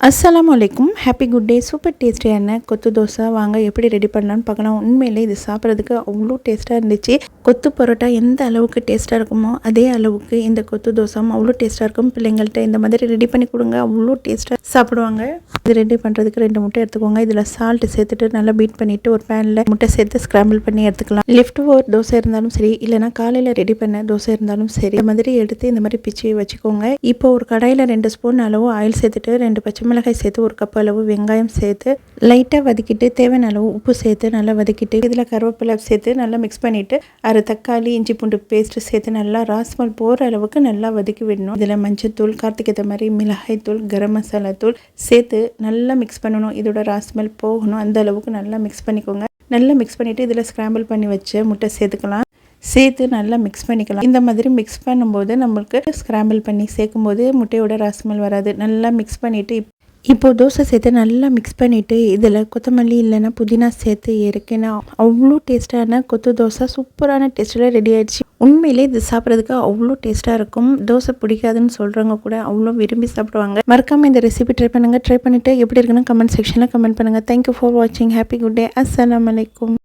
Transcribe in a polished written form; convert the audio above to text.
அஸ்ஸலாமு அலைக்கும். Happy good day. Super டேஸ்டியான கொத்து தோசை வாங்க எப்படி ரெடி பண்ணலான்னு பார்க்கலாம். உண்மையிலே இது சாப்பிட்றதுக்கு அவ்வளோ டேஸ்ட்டாக இருந்துச்சு. கொத்து பரோட்டா எந்த அளவுக்கு டேஸ்ட்டாக இருக்குமோ அதே அளவுக்கு இந்த கொத்து தோசையும் அவ்வளோ டேஸ்ட்டாக இருக்கும். பிள்ளைங்கள்ட்ட இந்த மாதிரி ரெடி பண்ணி கொடுங்க, அவ்வளோ டேஸ்ட்டாக சாப்பிடுவாங்க. இது ரெடி பண்ணுறதுக்கு 2 முட்டை எடுத்துக்கோங்க. இதில் சால்ட்டு சேர்த்துட்டு நல்லா பீட் பண்ணிவிட்டு ஒரு பேனில் முட்டை சேர்த்து ஸ்க்ராம்பிள் பண்ணி எடுத்துக்கலாம். லெஃப்ட் ஓவர் தோசை இருந்தாலும் சரி, இல்லைனா காலையில் ரெடி பண்ண தோசை இருந்தாலும் சரி, இந்த மாதிரி எடுத்து இந்த மாதிரி பிச்சு வச்சுக்கோங்க. இப்போ ஒரு கடாயில் 2 ஸ்பூன் அளவு ஆயில் சேர்த்துட்டு 2 பச்சை மிளகாய் சேர்த்து 1 கப் அளவு வெங்காயம் சேர்த்து லைட்டாக வதக்கிட்டு தேவையான அளவு உப்பு சேர்த்து நல்லா வதக்கிட்டு இதில் கருவேப்பிலை சேர்த்து நல்லா மிக்ஸ் பண்ணிவிட்டு 1/2 தக்காளி இஞ்சி பூண்டு பேஸ்ட்டு சேர்த்து நல்லா ராஸ்மல் போகிற அளவுக்கு நல்லா வதக்கி விடணும். இதில் மஞ்சத்தூள், காரத்துக்கு ஏற்ற மாதிரி மிளகாய் தூள், கரம் மசாலா தூள் சேர்த்து நல்லா மிக்ஸ் பண்ணணும். இதோட ராஸ்மல் போகணும், அந்த அளவுக்கு நல்லா மிக்ஸ் பண்ணிக்கோங்க. நல்லா மிக்ஸ் பண்ணிவிட்டு இதில் ஸ்க்ராம்பிள் பண்ணி வச்ச முட்டை சேர்த்துக்கலாம். சேர்த்து நல்லா மிக்ஸ் பண்ணிக்கலாம். இந்த மாதிரி மிக்ஸ் பண்ணும்போது நம்மளுக்கு ஸ்க்ராம்பிள் பண்ணி சேர்க்கும்போது முட்டையோட ராஸ்மல் வராது. நல்லா மிக்ஸ் பண்ணிவிட்டு இப்போது தோசை சேர்த்து நல்லா மிக்ஸ் பண்ணிவிட்டு இதில் கொத்தமல்லி இல்லைன்னா புதினா சேர்த்து இறக்கினா அவ்வளோ டேஸ்ட்டான கொத்து தோசை சூப்பரான டேஸ்ட்டில் ரெடி ஆகிடுச்சு. உண்மையிலே இது சாப்பிட்றதுக்கு அவ்வளோ டேஸ்ட்டாக இருக்கும். தோசை பிடிக்காதுன்னு சொல்கிறவங்க கூட அவ்வளோ விரும்பி சாப்பிடுவாங்க. மறக்காமல் இந்த ரெசிபி ட்ரை பண்ணுங்கள். ட்ரை பண்ணிவிட்டு எப்படி இருக்குன்னு கமெண்ட் செக்ஷனில் கமெண்ட் பண்ணுங்கள். தேங்க்யூ ஃபார் வாட்சிங். Happy good day. அஸ்ஸலாமு அலைக்கும்.